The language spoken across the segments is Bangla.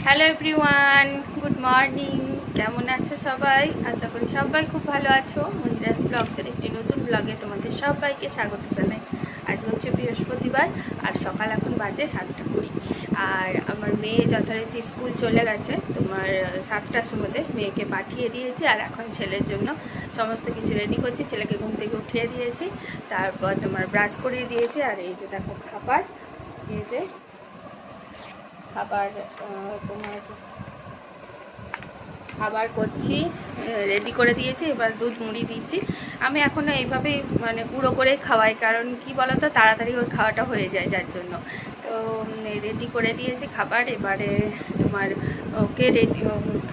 Hello everyone, good morning. কেমন আছো সবাই? আশা করি সবাই খুব ভালো আছো। মন্দিরাস ব্লগসের একটি নতুন ব্লগে তোমাদের সবাইকে স্বাগত জানাই। আজ হচ্ছে বৃহস্পতিবার আর সকাল এখন বাজে 7:20। আর আমার মেয়ে যথারীতি স্কুল চলে গেছে তোমার 7টার সময়তে। মেয়েকে পাঠিয়ে দিয়েছি আর এখন ছেলের জন্য সমস্ত কিছু রেডি করছি। ছেলেকে ঘুম থেকে উঠিয়ে দিয়েছি, তারপর তোমার ব্রাশ করিয়ে দিয়েছি। আর এই যে দেখো খাবার, এই যে খাবার তোমার খাবার করছি, রেডি করে দিয়েছি। এবার দুধ মুড়ি দিচ্ছি। আমি এখনও এইভাবেই মানে গুঁড়ো করে খাওয়াই, কারণ কি বলতো তাড়াতাড়ি ওর খাওয়াটা হয়ে যায়, যার জন্য। তো রেডি করে দিয়েছি খাবার। এবারে তোমার ওকে রেডি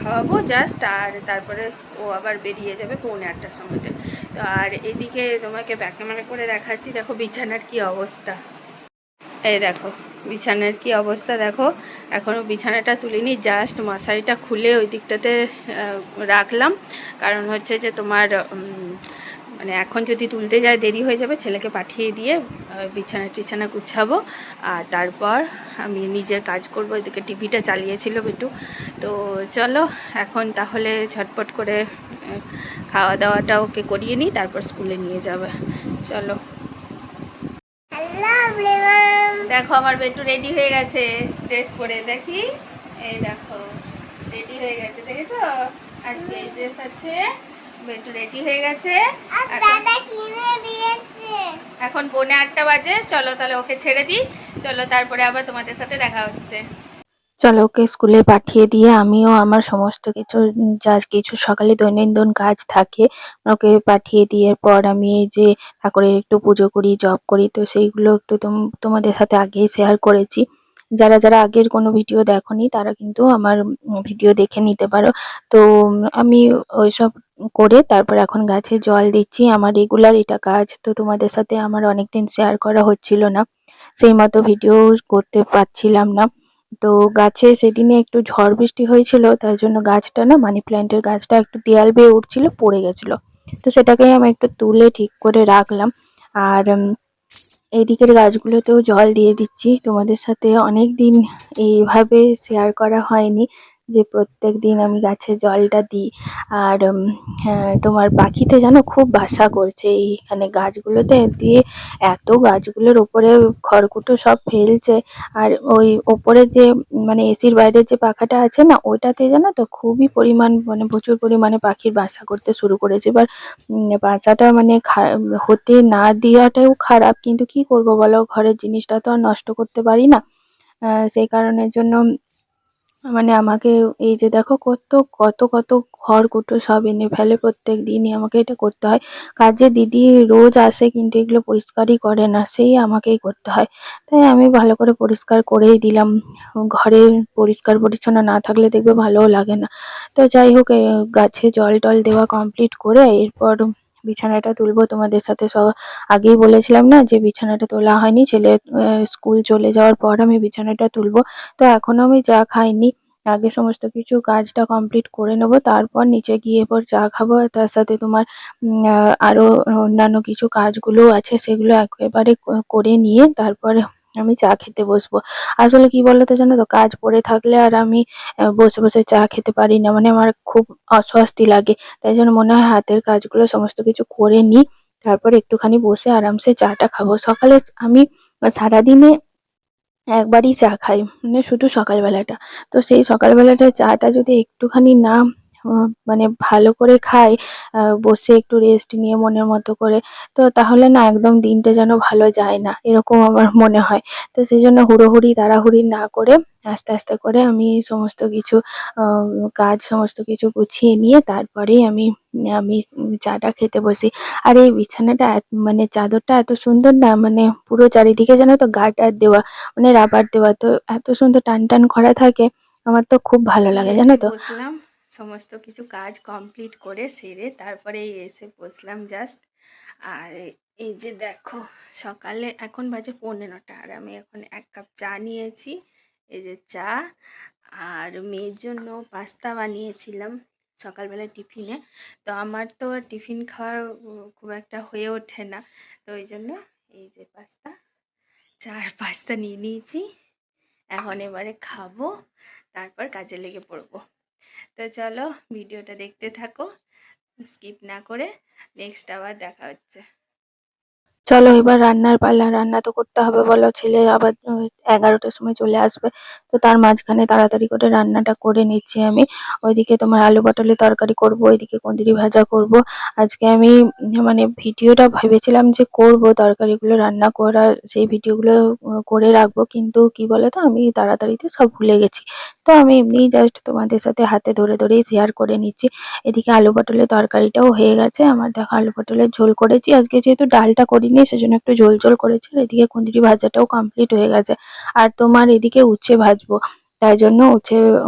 খাওয়াবো জাস্ট, আর তারপরে ও আবার বেরিয়ে যাবে 8:45টার সময়তে। তো আর এদিকে তোমাকে ব্যাক ক্যামেরা করে দেখাচ্ছি, দেখো বিছানার কি অবস্থা। এই দেখো বিছানার কি অবস্থা, দেখো এখনও বিছানাটা তুলিনি, জাস্ট মশারিটা খুলে ওই দিকটাতে রাখলাম। কারণ হচ্ছে যে তোমার মানে এখন যদি তুলতে যায় দেরি হয়ে যাবে। ছেলেকে পাঠিয়ে দিয়ে বিছানা গুছাবো, আর তারপর আমি নিজের কাজ করব। এদিকে টিভিটা চালিয়েছিল একটু। তো চলো এখন তাহলে ঝটপট করে খাওয়া দাওয়াটা ওকে করিয়ে নিই, তারপর স্কুলে নিয়ে যাবে। চলো। দেখো আমার বেটু রেডি হয়ে গেছে, ড্রেস পরে দেখি। এই দেখো রেডি হয়ে গেছে, দেখেছো? আজকে এই ড্রেস আছে। বেটু রেডি হয়ে গেছে। এখন 8:45 বাজে। চলো তাহলে ওকে ছেড়ে দিই। চলো তারপরে আবার তোমাদের সাথে দেখা হচ্ছে। চলো ওকে স্কুলে পাঠিয়ে দিয়ে আমিও আমার সমস্ত কিছু যা কিছু সকালে দৈনন্দিন কাজ থাকে ওকে পাঠিয়ে দিয়ে পর আমি এই যে ঠাকুরের একটু পুজো করি, জপ করি। তো সেইগুলো একটু তোমাদের সাথে আগেই শেয়ার করেছি। যারা যারা আগের কোনো ভিডিও দেখোনি তারা কিন্তু আমার ভিডিও দেখে নিতে পারো। তো আমি ওইসব করে তারপর এখন গাছে জল দিচ্ছি। আমার রেগুলার এটা কাজ। তো তোমাদের সাথে আমার অনেকদিন শেয়ার করা হচ্ছিল না, সেই মতো ভিডিও করতে পারছিলাম না। তো গাছে সেদিনে একটু ঝড় বৃষ্টি হয়েছিল, তার জন্য গাছটা না, মানি প্ল্যান্টের গাছটা একটু দেয়াল বেয়ে উঠছিল, পড়ে গেছিল। তো সেটাকেই আমি একটু তুলে ঠিক করে রাখলাম। আর এই দিকের গাছগুলোতেও জল দিয়ে দিচ্ছি। তোমাদের সাথে অনেক দিন এইভাবে শেয়ার করা হয়নি যে প্রত্যেক দিন আমি গাছে জলটা দিই। আর হ্যাঁ, তোমার পাখিতে জানো খুব বাসা করছে এইখানে গাছগুলোতে দিয়ে। এত গাছগুলোর ওপরে খড়কুটো সব ফেলছে। আর ওই ওপরে যে মানে এসির বাইরের যে পাখাটা আছে না, ওইটাতে জানো তো খুবই পরিমাণ মানে প্রচুর পরিমাণে পাখির বাসা করতে শুরু করেছে। এবার বাসাটা মানে হতে না দেওয়াটাও খারাপ, কিন্তু কি করব বলো, ঘরের জিনিসটা তো আর নষ্ট করতে পারি না। সেই কারণের জন্য মানে আমাকে এই যে দেখো কত কত কত খড়কুটো সব এনে ফেলে, প্রত্যেক দিনই আমাকে এটা করতে হয়। কাজে দিদি রোজ আসে কিন্তু এগুলো পরিষ্কারই করে না, সেই আমাকেই করতে হয়। তাই আমি ভালো করে পরিষ্কার করেই দিলাম। ঘরে পরিষ্কার পরিচ্ছন্ন না থাকলে দেখবে ভালোও লাগে না। তো যাই হোক, গাছে জল টল দেওয়া কমপ্লিট করে এরপর বিছানাটা তুলবো। তোমাদের সাথে আগেই বলেছিলাম না যে বিছানাটা তোলা হয়নি, ছেলে স্কুল চলে যাওয়ার পর আমি বিছানাটা তুলবো। তো এখনো আমি চা খাইনি। আগে সমস্ত কিছু কাজটা কমপ্লিট করে নেব, তারপর নিচে গিয়ে এরপর চা খাবো। আর তার সাথে তোমার আরো অন্যান্য কিছু কাজগুলো আছে, সেগুলো একেবারে করে নিয়ে তারপরে আমি চা খেতে বসবো। আসলে কি বলতো জানো তো, কাজ পড়ে থাকলে আর আমি বসে বসে চা খেতে পারি না, মানে আমার খুব অস্বস্তি লাগে। তাই জন্য মনে হয় হাতের কাজগুলো সমস্ত কিছু করে নিই, তারপর একটুখানি বসে আরামসে চাটা খাবো। সকালে আমি সারাদিনে একবারই চা খাই, মানে শুধু সকালবেলাটা। তো সেই সকালবেলাটা চাটা যদি একটুখানি না মানে ভালো করে খাই, বসে একটু রেস্ট নিয়ে মনের মতো করে, তো তাহলে না একদম দিনটা যেন ভালো যায় না, এরকম আমার মনে হয়। তো সেই জন্য হুড়োহুড়ি তাড়াহুড়ি না করে আস্তে আস্তে করে আমি সমস্ত কিছু কাজ সমস্ত কিছু গুছিয়ে নিয়ে তারপরেই আমি আমি চাটা খেতে বসি। আর এই বিছানাটা মানে চাদরটা এত সুন্দর না, মানে পুরো চারিদিকে যেন তো গার্ডার দেওয়া, মানে রাবার দেওয়া, তো এত সুন্দর টান টান করা থাকে। আমার তো খুব ভালো লাগে জানো তো। বসলাম সমস্ত কিছু কাজ কমপ্লিট করে সেরে, তারপরে এসে বসলাম জাস্ট। আর এই যে দেখো সকালে এখন বাজে 9:15, আর আমি এখন 1 কাপ চা নিয়েছি। এই যে চা, আর মেয়ের জন্য পাস্তা বানিয়েছিলাম সকালবেলা টিফিনে। তো আমার তো আর টিফিন খাওয়ার খুব একটা হয়ে ওঠে না, তো ওই জন্য এই যে পাস্তা, চার-5টা নিয়ে নিয়েছি, এখন এবারে খাবো, তারপর কাজে লেগে পড়বো। তো চলো ভিডিওটা দেখতে থাকো, স্কিপ না করে। নেক্সট আবার দেখা হচ্ছে। চলো এবার রান্নার পালা। রান্না তো করতে হবে, বলো, ছেলে আবার 11টার সময় চলে আসবে। তো তার মাঝখানে তাড়াতাড়ি করে রান্নাটা করে নিচ্ছি আমি। ওইদিকে তোমার আলু পটলের তরকারি করব, ওইদিকে কুঁদরি ভাজা করব। আজকে আমি মানে ভিডিওটা ভেবেছিলাম যে করব তরকারিগুলো রান্না করা, সেই ভিডিওগুলো করে রাখবো, কিন্তু কি বলতো আমি তাড়াতাড়িতে সব ভুলে গেছি। তো আমি এমনি জাস্ট তোমাদের সাথে হাতে ধরে ধরেই শেয়ার করে নিচ্ছি। এদিকে আলু পটলের তরকারিটাও হয়ে গেছে আমার। দেখো আলু পটলের ঝোল করেছি আজকে, যেহেতু ডালটা করিনি সেজন্য একটু ঝোল ঝোল করেছি। আর এদিকে কুঁদরি ভাজাটাও কমপ্লিট হয়ে গেছে। আর তোমার এদিকে উচ্ছে ভাজবো, তাই জন্য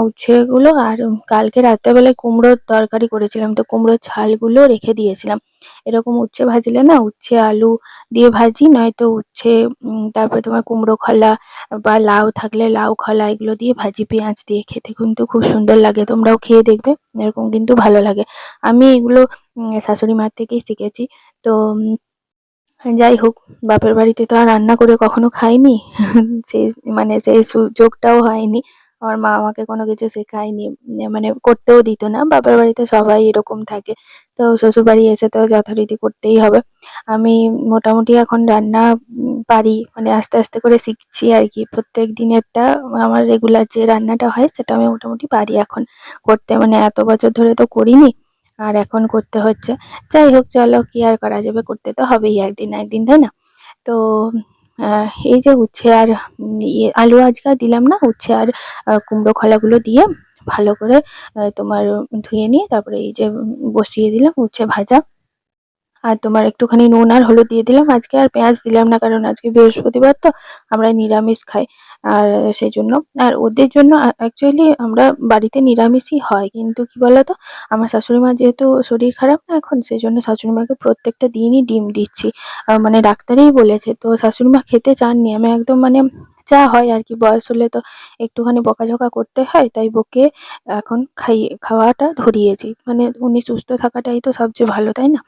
উচ্ছেগুলো আর কালকে রাত্রেবেলায় কুমড়োর তরকারি করেছিলাম, তো কুমড়োর ছালগুলো রেখে দিয়েছিলাম। এরকম উচ্ছে ভাজলে না, উচ্ছে আলু দিয়ে ভাজি, নয়তো উচ্ছে তারপরে তোমার কুমড়ো খলা বা লাউ থাকলে লাউ খলা এগুলো দিয়ে ভাজি, পেঁয়াজ দিয়ে খেতে কিন্তু খুব সুন্দর লাগে। তোমরাও খেয়ে দেখবে, এরকম কিন্তু ভালো লাগে। আমি এগুলো শাশুড়ি মার থেকেই শিখেছি। তো যাই হোক, বাপের বাড়িতে তো আর রান্না করে কখনো খাইনি। সেই মানে সেই সুযোগটাও হয়নি। আমার মা আমাকে কোনো কিছু শেখায়নি, মানে করতেও দিত না। বাপের বাড়িতে সবাই এরকম থাকে, তো শ্বশুর বাড়ি এসে তো যথারীতি করতেই হবে। আমি মোটামুটি এখন রান্না পারি, মানে আস্তে আস্তে করে শিখছি আর কি। প্রত্যেক দিনেরটা আমার রেগুলার যে রান্নাটা হয় সেটা আমি মোটামুটি পারি এখন করতে, মানে এত বছর ধরে তো করিনি, আর এখন করতে হচ্ছে। যাই হোক, চলো কি আর করা যাবে, করতে তো হবেই একদিন না একদিন, তাই না? তো এই যে উচ্ছে আর আলু আজকে আর দিলাম না, উচ্ছে আর কুমড়ো খলাগুলো দিয়ে ভালো করে তোমার ধুয়ে নিয়ে তারপরে এই যে বসিয়ে দিলাম উচ্ছে ভাজা। আর তোমার একটুখানি নুন আর হলুদ দিয়ে দিলাম। আজকে আর পেঁয়াজ দিলাম না, কারণ আজকে বৃহস্পতিবার তো আমরা নিরামিষ খাই। আর সেই জন্য, আর ওদের জন্য অ্যাকচুয়ালি আমরা বাড়িতে নিরামিষই হয়, কিন্তু কি বলতো, আমার শাশুড়ি মা যেহেতু শরীর খারাপ না এখন, সেই জন্য শাশুড়ি মাকে প্রত্যেকটা দিনই ডিম দিচ্ছি। মানে ডাক্তারই বলেছে, তো শাশুড়ি মা খেতে চাননি। আমি একদম মানে যা হয় আর কি, বয়স হলে তো একটুখানি বকাঝকা করতে হয়, তাই বকে এখন খাওয়াটা ধরিয়েছি। মানে উনি সুস্থ থাকাটাই তো সবচেয়ে ভালো, তাই না?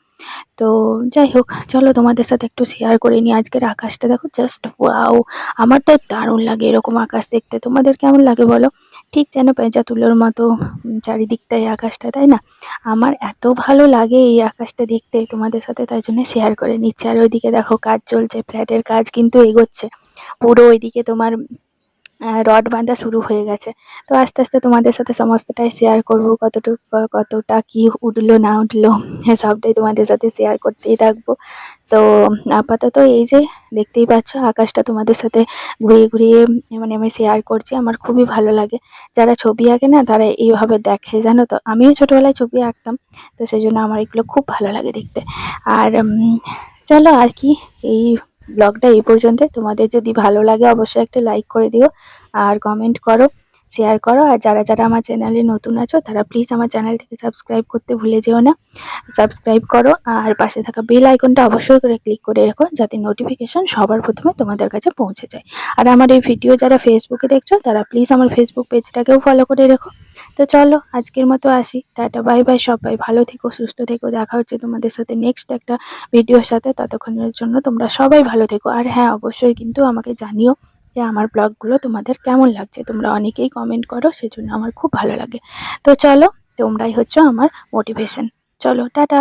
তো যাই হোক, চলো তোমাদের সাথে একটু শেয়ার করে নিই। আজকের আকাশটা দেখো, জাস্ট ওয়াও! আমার তো দারুণ লাগে এরকম আকাশ দেখতে। তোমাদের কেমন লাগে বলো? ঠিক যেন পেঁচা তুলোর মতো চারিদিকটাই আকাশটা, তাই না? আমার এত ভালো লাগে এই আকাশটা দেখতে তোমাদের সাথে, তাই জন্য শেয়ার করে নিচ্ছি। আর ওইদিকে দেখো কাজ চলছে, ফ্ল্যাটের কাজ কিন্তু এগোচ্ছে পুরো। ওইদিকে তোমার রড বাঁধা শুরু হয়ে গেছে। তো আস্তে আস্তে তোমাদের সাথে সমস্তটাই শেয়ার করব, কতটা কি উঠলো না উঠলো, সবটাই তোমাদের সাথে শেয়ার করতেই থাকবো। তো আপাতত এই যে দেখতেই পাচ্ছ আকাশটা তোমাদের সাথে ঘুরিয়ে ঘুরিয়ে মানে আমি শেয়ার করছি। আমার খুবই ভালো লাগে। যারা ছবি আঁকে না তারা এইভাবে দেখে, জানো তো। আমিও ছোটবেলায় ছবি আঁকতাম, তো সেই জন্য আমার এগুলো খুব ভালো লাগে দেখতে। আর চলো আর কি, এই ব্লগটা এই পর্যন্ত। তোমাদের যদি ভালো লাগে অবশ্যই একটা লাইক করে দিও, আর কমেন্ট করো, শেয়ার করো। আর যারা যারা আমার চ্যানেলে নতুন আছো তারা প্লিজ আমার চ্যানেলটিকে সাবস্ক্রাইব করতে ভুলে যেও না। সাবস্ক্রাইব করো, আর পাশে থাকা বেল আইকনটা অবশ্যই করে ক্লিক করে রেখো, যাতে নোটিফিকেশন সবার প্রথমে তোমাদের কাছে পৌঁছে যায়। আর আমার এই ভিডিও যারা ফেসবুকে দেখছো তারা প্লিজ আমার ফেসবুক পেজটাকেও ফলো করে রেখো। তো চলো আজকের মতো আসি, টাটা বাই বাই। সবাই ভালো থেকো, সুস্থ থেকো। দেখা হচ্ছে তোমাদের সাথে নেক্সট একটা ভিডিওর সাথে। ততক্ষণের জন্য তোমরা সবাই ভালো থেকো। আর হ্যাঁ, অবশ্যই কিন্তু আমাকে জানিও যে আমার ব্লগগুলো তোমাদের কেমন লাগছে। তোমরা অনেকেই কমেন্ট করো, সেজন্য আমার খুব ভালো লাগে। তো চলো, তোমরাই হচ্ছে আমার মোটিভেশন। চলো টাটা।